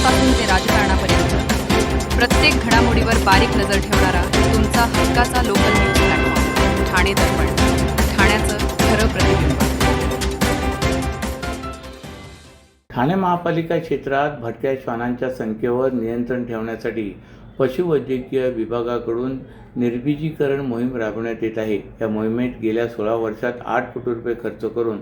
घडामोडींपासून ते राजकारणापर्यंत प्रत्येक घडामोडीवर बारीक नजर ठेवणारा तुमचा हक्काचा लोकल न्यूज प्लॅटफॉर्म ठाणे दर्पण, ठाण्याचं खरं प्रतिबिंब. ठाणे महापालिका क्षेत्रात भटक्या श्वानांच्या संख्येवर नियंत्रण ठेवण्यासाठी पशुवैद्यकीय विभागाकडून निर्बीजीकरण मोहीम राबवण्यात येत आहे. या मोहिमेत गेल्या 16 वर्षात 8 कोटी रुपये खर्च करून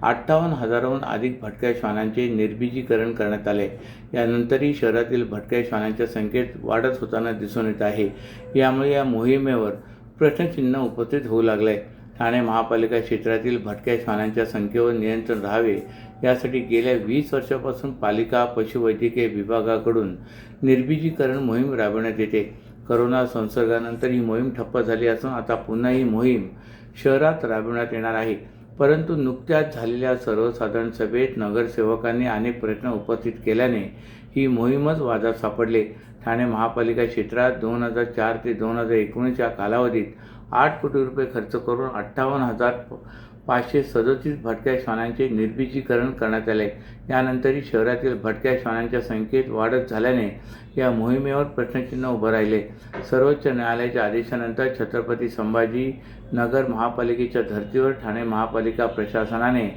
58,000हून अधिक भटक्या श्वानांचे निर्बीजीकरण करण्यात आले. यानंतरही शहरातील भटक्या श्वानांच्या संख्येत वाढच होताना दिसून येत आहे. यामुळे या मोहिमेवर प्रश्नचिन्ह उपस्थित होऊ लागले. ठाणे महापालिका क्षेत्रातील भटक्या श्वानांच्या संख्येवर नियंत्रण राहावे यासाठी गेल्या 20 वर्षापासून पालिका पशुवैद्यकीय विभागाकडून निर्बीजीकरण मोहीम राबवण्यात येते. करोना संसर्गानंतर ही मोहीम ठप्प झाली असून आता पुन्हा ही मोहीम शहरात राबवण्यात येणार आहे. परंतु नुकत्याच झालेल्या सर्वसाधारण सभेत नगरसेवकांनी अनेक प्रश्न उपस्थित केल्याने ही मोहीमच वादात सापडले. ठाणे महापालिका क्षेत्रात 2004 ते 2019 या कालावधीत 8 कोटी रुपये खर्च करून 58,537 भटक्या श्वानांचे निर्बीजीकरण करण्यात आले. यानंतरही शहरातील भटक्या श्वानांच्या संख्येत वाढत झाल्याने या मोहिमेवर प्रश्नचिन्ह उभं राहिले. सर्वोच्च न्यायालयाच्या आदेशानंतर छत्रपती संभाजी नगर महापालिकेच्या धर्तीवर ठाणे महापालिका प्रशासनाने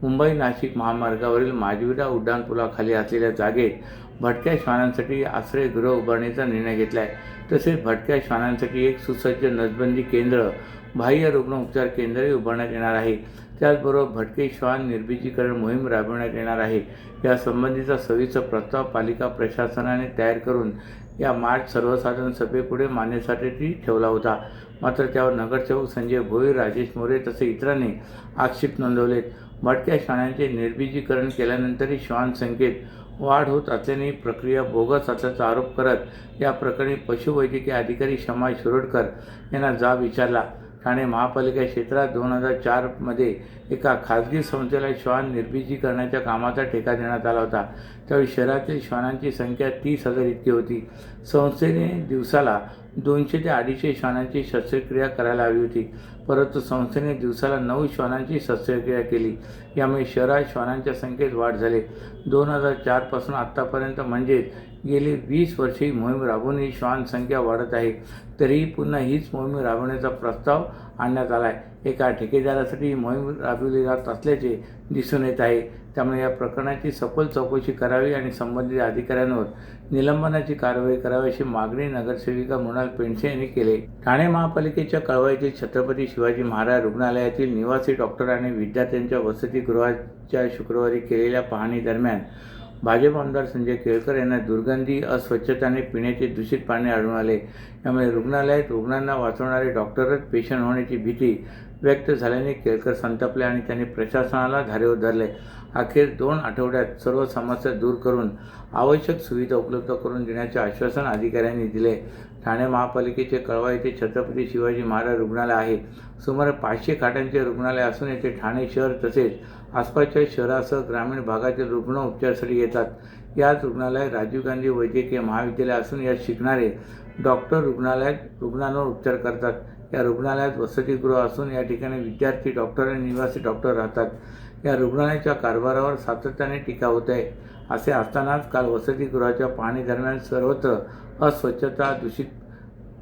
मुंबई नाशिक महामार्गावरील माजविडा उड्डाणपुलाखाली असलेल्या जागेत भटक्या श्वानांसाठी आश्रयगृह उभारण्याचा निर्णय घेतला आहे. तसेच भटक्या श्वानांसाठी एक सुसज्ज नसबंदी केंद्र, बाह्य रुग्ण उपचार केंद्रही उभारण्यात येणार आहे. त्याचबरोबर भटके श्वान निर्बीजीकरण मोहीम राबवण्यात येणार आहे. यासंबंधीचा सविस्तर प्रस्ताव पालिका प्रशासनाने तयार करून या मार्च सर्वसाधारण सभेपुढे मान्यतेसाठी ठेवला होता. मात्र त्यावर नगरसेवक संजय भोईर, राजेश मोरे तसे इतरांनी आक्षेप नोंदवलेत. भटक्या श्वानांचे निर्बीजीकरण केल्यानंतरही श्वान संख्येत वाढ होत असल्याने प्रक्रिया बोगस असल्याचा आरोप करत या प्रकरणी पशुवैद्यकीय अधिकारी शमा शिरोडकर यांना जाब विचारला. ठाणे महापालिका क्षेत्रात 2004 मध्ये एका खाजगी संस्थेला श्वान निर्बीजीकरणाच्या कामाचा ठेका देण्यात आला होता. त्यावेळी शहरातील श्वानांची संख्या 30,000 इतकी होती. संस्थेने दिवसाला 200 ते 250 श्वानांची शस्त्रक्रिया करायला हवी होती, परंतु संस्थेने दिवसाला 9 श्वानांची शस्त्रक्रिया केली. यामुळे शहरात श्वानांच्या संख्येत वाढ झाली. 2004 पासून आत्तापर्यंत म्हणजेच गेली 20 वर्षे ही मोहीम राबवूनही श्वान संख्या वाढत आहे. तरीही पुन्हा हीच मोहीम राबवण्याचा प्रस्ताव आणण्यात आला आहे. एका ठेकेदारासाठी ही मोहीम राबविली जात असल्याचे दिसून येत आहे. त्यामुळे या प्रकरणाची सखोल चौकशी करावी आणि संबंधित अधिकाऱ्यांवर निलंबनाची कारवाई करावी अशी मागणी नगरसेविका मृणाल पेंडसे यांनी केली. ठाणे महापालिकेच्या कळवा छत्रपती शिवाजी महाराज रुग्णालयातील निवासी डॉक्टर आणि विद्यार्थ्यांच्या वसतिगृहाच्या शुक्रवारी केलेल्या पाहणी दरम्यान भाजप आमदार संजय केळकर यांना दुर्गंधी, अस्वच्छता आणि पिण्याचे दूषित पाणी आढळून आले. यामुळे रुग्णालयात रुग्णांना वाचवणारे डॉक्टरच पेशंट होण्याची भीती व्यक्त झाल्याने केळकर संतापले आणि त्यांनी प्रशासनाला धारेवर धरले. अखेर 2 आठवड्यात सर्व समस्या दूर करून आवश्यक सुविधा उपलब्ध करून देण्याचे आश्वासन अधिकाऱ्यांनी दिले. ठाणे महापालिकेचे कळवा येथे छत्रपती शिवाजी महाराज रुग्णालय आहे. सुमारे 500 खाटांचे रुग्णालय असून येथे ठाणे शहर तसेच आसपासच्या शहरासह ग्रामीण भागातील रुग्ण उपचारासाठी येतात. याच रुग्णालयात राजीव गांधी वैद्यकीय महाविद्यालय असून यात शिकणारे डॉक्टर रुग्णालयात रुग्णांवर उपचार करतात. या रुग्णालयात वसतिगृह असून या ठिकाणी विद्यार्थी डॉक्टर आणि निवासी डॉक्टर राहतात. या रुग्णालयाच्या कारभारावर सातत्याने टीका होत आहे. असे असतानाच काल वसतिगृहाच्या पाहणी दरम्यान सर्वत्र अस्वच्छता, दूषित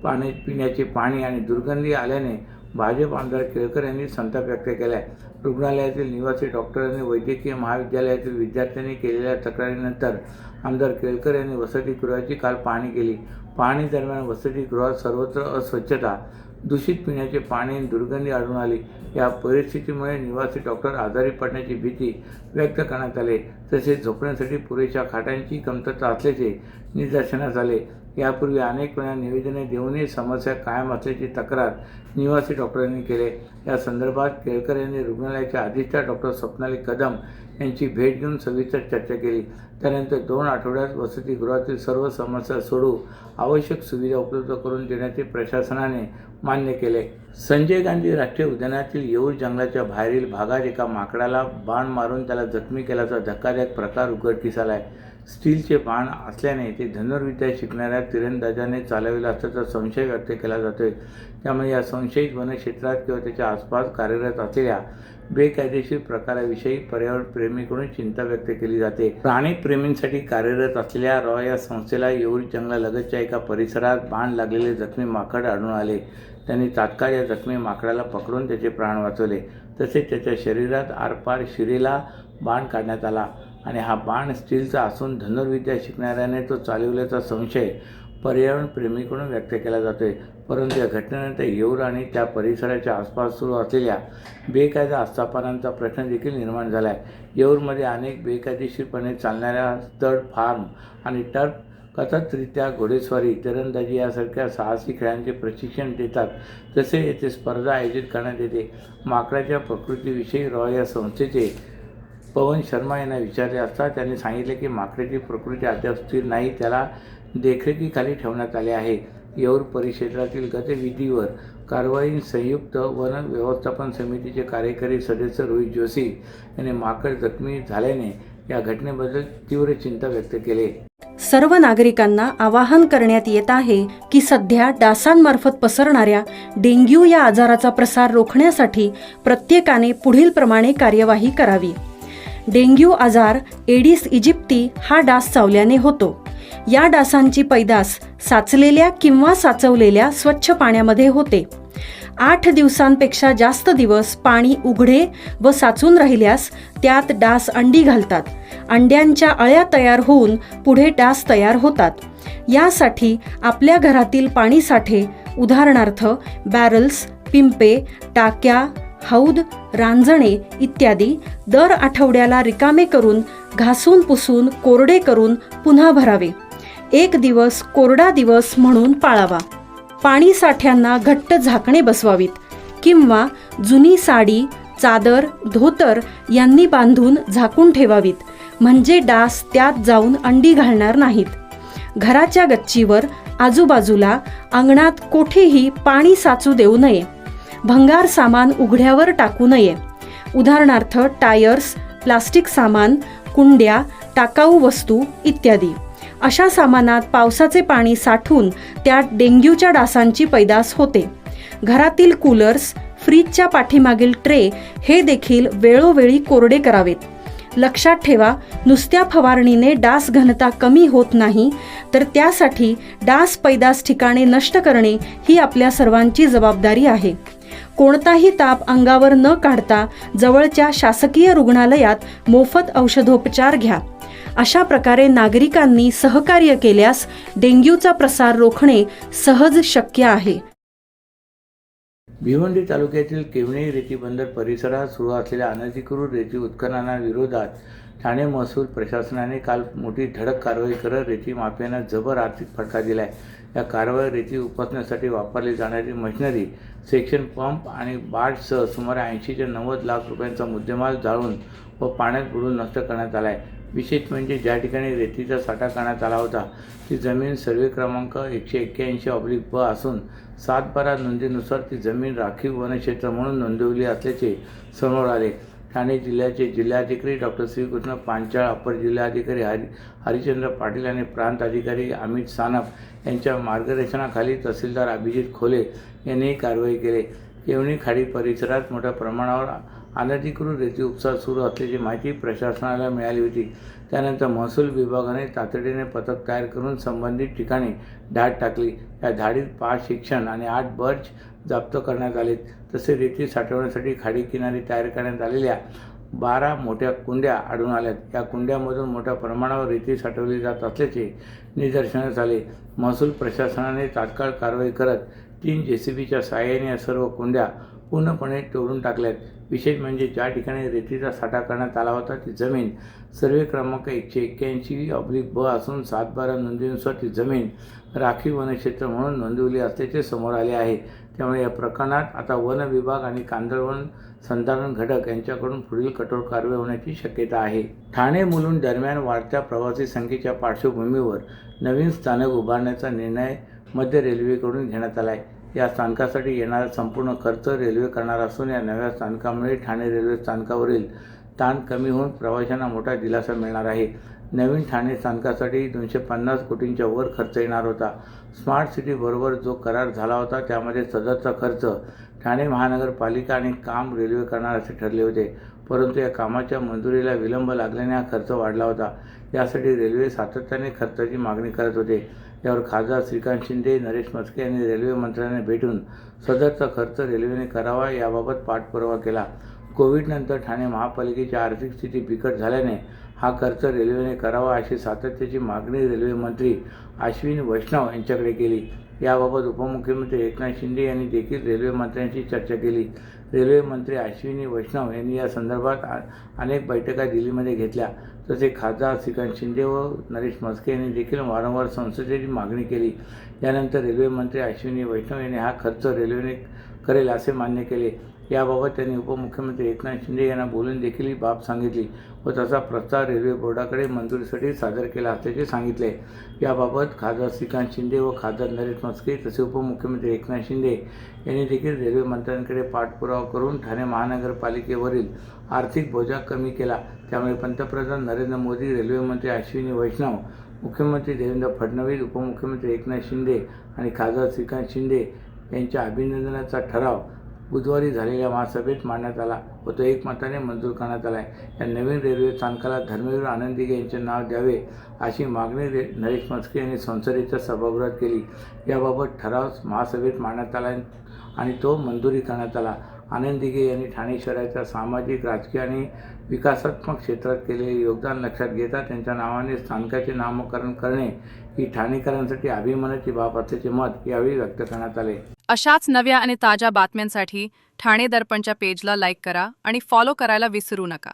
पाणी, पिण्याचे पाणी आणि दुर्गंधी आल्याने भाजप आमदार केळकर यांनी संताप व्यक्त केला आहे. रुग्णालयातील निवासी डॉक्टर आणि वैद्यकीय महाविद्यालयातील विद्यार्थ्यांनी केलेल्या तक्रारीनंतर आमदार केळकर यांनी वसतिगृहाची काल पाहणी केली. पाहणी दरम्यान वसतिगृहात सर्वत्र अस्वच्छता, दूषित पिण्याचे पाणी आणि दुर्गंधी आढळून आली. या परिस्थितीमुळे निवासी डॉक्टर आजारी पडण्याची भीती व्यक्त करण्यात आली. तसेच झोपण्यासाठी पुरेशा खाटांची कमतरता असल्याचे निदर्शनास आले. यापूर्वी अनेक वेळा निवेदने देऊनही समस्या कायम असल्याची तक्रार निवासी डॉक्टरांनी केली. या संदर्भात केळकर यांनी रुग्णालयाच्या अधिष्ठाता डॉक्टर स्वप्नाली कदम यांची भेट घेऊन सविस्तर चर्चा केली. त्यानंतर 2 आठवड्यात वसतिगृहातील सर्व समस्या सोडवून आवश्यक सुविधा उपलब्ध करून देण्याचे प्रशासनाने मान्य केले. संजय गांधी राष्ट्रीय उद्यानातील येऊर जंगलाच्या बाहेरील भागात एका माकडाला बाण मारून त्याला जखमी केल्याचा धक्कादायक प्रकार उघडकीस आला आहे. स्टीलचे बाण असल्याने ते धनुर्विद्या शिकणाऱ्या तिरंदाजाने चालविला असल्याचा संशय व्यक्त केला जातोय. त्यामुळे या संशयित वनक्षेत्रात किंवा त्याच्या आसपास कार्यरत असलेल्या बेकायदेशीर प्रकाराविषयी पर्यावरणप्रेमीकडून चिंता व्यक्त केली जाते. प्राणीप्रेमींसाठी कार्यरत असलेल्या रॉय या संस्थेला येऊर जंगलालगतच्या एका परिसरात बाण लागलेले जखमी माकड आढळून आले. त्यांनी तात्काळ या जखमी माकडाला पकडून त्याचे प्राण वाचवले. तसेच त्याच्या शरीरात आरपार शिरेला बाण काढण्यात आला आणि हा बाण स्टीलचा असून धनुर्विद्या शिकणाऱ्याने तो चालवल्याचा संशय पर्यावरणप्रेमीकडून व्यक्त केला जातोय. परंतु या घटनेनंतर येऊर आणि त्या परिसराच्या आसपास सुरू असलेल्या बेकायदा आस्थापनांचा प्रश्न देखील निर्माण झाला आहे. येऊरमध्ये अनेक बेकायदेशीरपणे चालणाऱ्या स्टड फार्म आणि टर्फ कथितरित्या घोडेस्वारी, तिरंदाजी यासारख्या साहसी खेळांचे प्रशिक्षण देतात. तसे येथे स्पर्धा आयोजित करण्यात येते. माकडाच्या प्रकृतीविषयी रॉय या संस्थेचे पवन शर्मा यांना विचारले असता त्यांनी सांगितले की माकडाची प्रकृती अद्याप स्थिर नाही, त्याला देखरेखीखाली ठेवण्यात आले आहे. येऊर परिक्षेत्रातील गतिविधीवर कारवाई संयुक्त वन व्यवस्थापन समितीचे कार्यकारी सदस्य रोहित जोशी यांनी माकड जखमी झाल्याने या घटनेबद्दल तीव्र चिंता व्यक्त केली. सर्व नागरिकांना आवाहन करण्यात येत आहे की सध्या डासांमार्फत पसरणाऱ्या डेंग्यू या आजाराचा प्रसार रोखण्यासाठी प्रत्येकाने पुढील प्रमाणे कार्यवाही करावी. डेंग्यू आजार एडिस इजिप्ती हा डास चावल्याने होतो. या डासांची पैदास साचलेल्या किंवा साचवलेल्या स्वच्छ पाण्यामध्ये होते. 8 दिवसांपेक्षा जास्त दिवस पाणी उघडे व साचून राहिल्यास त्यात डास अंडी घालतात. अंड्यांच्या अळ्या तयार होऊन पुढे डास तयार होतात. यासाठी आपल्या घरातील पाणीसाठे उदाहरणार्थ बॅरल्स, पिंपे, टाक्या, हौद, रांजणे इत्यादी दर आठवड्याला रिकामे करून घासून पुसून कोरडे करून पुन्हा भरावे. 1 दिवस कोरडा दिवस म्हणून पाळावा. पाणी साठ्यांना घट्ट झाकणे बसवावीत किंवा जुनी साडी, चादर, धोतर यांनी बांधून झाकून ठेवावीत, म्हणजे डास त्यात जाऊन अंडी घालणार नाहीत. घराच्या गच्चीवर, आजूबाजूला, अंगणात कोठेही पाणी साचू देऊ नये. भंगार सामान उघड्यावर टाकू नये. उदाहरणार्थ टायर्स, प्लास्टिक सामान, कुंड्या, टाकाऊ वस्तू इत्यादी. अशा सामानात पावसाचे पाणी साठून त्यात डेंग्यूच्या डासांची पैदास होते. घरातील कूलर्स, फ्रीजच्या पाठीमागील ट्रे हे देखील वेळोवेळी कोरडे करावेत. लक्षात ठेवा, नुसत्या फवारणीने डास घनता कमी होत नाही, तर त्यासाठी डास पैदास ठिकाणे नष्ट करणे ही आपल्या सर्वांची जबाबदारी आहे. कोणताही ताप अंगावर न काढता जवळच्या शासकीय रुग्णालयात मोफत औषधोपचार घ्या. अशा प्रकारे नागरिकांनी सहकार्य केल्यास डेंग्यूचा प्रसार रोखणे सहज शक्य आहे. भिवंडी तालुक्यातील केवणे रेती बंदर परिसरात सुरू असलेल्या अनधिकृत रेती उत्खननाविरोधात ठाणे महसूल प्रशासनाने काल मोठी धडक कारवाई करत रेती माफियांना जबर आर्थिक फटका दिला आहे. या कारवाईत रेती उपसण्यासाठी वापरली जाणारी मशिनरी, सेक्शन पंप आणि बार्जसह सुमारे 80 ते 90 लाख रुपयांचा मुद्देमाल जाळून व पाण्यात बुडून नष्ट करण्यात आला आहे. विशेष म्हणजे ज्या ठिकाणी रेतीचा साठा करण्यात आला होता ती जमीन सर्वे क्रमांक 181/ब असून 7/12 नोंदीनुसार ती जमीन राखीव वनक्षेत्र म्हणून नोंदवली असल्याचे समोर आले. ठाणे जिल्ह्याचे जिल्हाधिकारी डॉक्टर श्रीकृष्ण पांचाळ, अपर जिल्हाधिकारी हरिचंद्र पाटील आणि प्रांत अधिकारी अमित सानप यांच्या मार्गदर्शनाखाली तहसीलदार अभिजित खोले यांनी कारवाई केली. केवणी खाडी परिसरात मोठ्या प्रमाणावर अनधिकृत रेती उपसा सुरू असल्याची माहिती प्रशासनाला मिळाली होती. त्यानंतर महसूल विभागाने तातडीने पथक तयार करून संबंधित ठिकाणी धाड टाकली. या धाडीत 5 सेक्शन आणि 8 बर्ज जप्त करण्यात आले. तसे रेती साठवण्यासाठी खाडी किनारी तयार करण्यात आलेल्या 12 मोठ्या कुंड्या आढळून आल्यात. या कुंड्यामधून मोठ्या प्रमाणावर रेती साठवली जात असल्याचे निदर्शनास आले. महसूल प्रशासनाने तात्काळ कारवाई करत 3 JCBच्या सहाय्याने या सर्व कुंड्या पूर्णपणे तोडून टाकल्यात. विशेष म्हणजे ज्या ठिकाणी रेतीचा साठा करण्यात आला होता ती जमीन सर्वे क्रमांक 181/ब असून 7/12 नोंदीनुसार ती जमीन राखीव वनक्षेत्र म्हणून नोंदवली असल्याचे समोर आले आहे. त्यामुळे या प्रकरणात आता वन विभाग आणि कांदळवन संधारण घटक यांच्याकडून पुढील कठोर कारवाई होण्याची शक्यता आहे. ठाणे मुलुंड दरम्यान वाढत्या प्रवासी संख्येच्या पार्श्वभूमीवर नवीन स्थानक उभारण्याचा निर्णय मध्य रेल्वेकडून घेण्यात आला आहे. या स्थानकासाठी येणारा संपूर्ण खर्च रेल्वे करणार असून या नव्या स्थानकामुळे ठाणे रेल्वे स्थानकावरील ताण कमी होऊन प्रवाशांना मोठा दिलासा मिळणार आहे. नवीन ठाणे स्थानकासाठी 250 कोटींच्या वर खर्च येणार होता. स्मार्ट सिटी बरोबर जो करार झाला होता त्यामध्ये सदरचा खर्च ठाणे महानगरपालिका आणि काम रेल्वे करणार असे ठरले होते, परंतु या कामाच्या मंजुरीला विलंब लागल्याने हा खर्च वाढला होता. यासाठी रेल्वे सातत्याने खर्चाची मागणी करत होते. यावर खासदार श्रीकांत शिंदे, नरेश म्हस्के यांनी रेल्वे मंत्र्यांना भेटून सदरचा खर्च रेल्वेने करावा याबाबत पाठपुरावा केला. कोविडनंतर ठाणे महापालिकेची आर्थिक स्थिती बिकट झाल्याने हा खर्च रेल्वेने करावा अशी सातत्याची मागणी रेल्वे मंत्री अश्विनी वैष्णव यांच्याकडे केली. याबाबत उपमुख्यमंत्री एकनाथ शिंदे यांनी देखील रेल्वे मंत्र्यांशी चर्चा केली. रेल्वे मंत्री अश्विनी वैष्णव यांनी या संदर्भात अनेक बैठका दिल्लीमध्ये घेतल्या. तसेच खासदार श्रीकांत शिंदे व नरेश म्हस्के यांनी देखील वारंवार संसदेची मागणी केली. यानंतर रेल्वे मंत्री अश्विनी वैष्णव यांनी हा खर्च रेल्वेने करेल असे मान्य केले. याबाबत त्यांनी उपमुख्यमंत्री एकनाथ शिंदे यांना बोलून देखील ही बाब सांगितली व तसा प्रस्ताव रेल्वे बोर्डाकडे मंजुरीसाठी सादर केला असल्याचे सांगितले. याबाबत खासदार श्रीकांत शिंदे व खासदार नरेश म्हस्के तसेच उपमुख्यमंत्री एकनाथ शिंदे यांनी देखील रेल्वे मंत्र्यांकडे पाठपुरावा करून ठाणे महानगरपालिकेवरील आर्थिक बोजा कमी केला. त्यामुळे पंतप्रधान नरेंद्र मोदी, रेल्वे मंत्री अश्विनी वैष्णव, मुख्यमंत्री देवेंद्र फडणवीस, उपमुख्यमंत्री एकनाथ शिंदे आणि खासदार श्रीकांत शिंदे यांच्या अभिनंदनाचा ठराव बुधवारी झालेल्या महासभेत मांडण्यात आला व तो एकमताने मंजूर करण्यात आला आहे. या नवीन रेल्वे स्थानकाला धर्मवीर आनंद दिघे यांचे नाव द्यावे अशी मागणी नरेश म्हस्के यांनी संसदेच्या सभागृहात केली. याबाबत ठराव महासभेत मांडण्यात आला आणि तो मंजुरी करण्यात आला. आनंद दिघे यांनी ठाणे शहराच्या सामाजिक, राजकीय आणि विकासात्मक क्षेत्रात केलेले योगदान लक्षात घेता त्यांच्या नावाने स्थानकाचे नामकरण करणे ही ठाणेकरांसाठी अभिमानाची बाब असल्याचे मत यावेळी व्यक्त करण्यात आले. अशाच नव्या आणि ताज्या बातम्यांसाठी ठाणे दर्पणच्या पेजला लाईक करा आणि फॉलो करायला विसरू नका.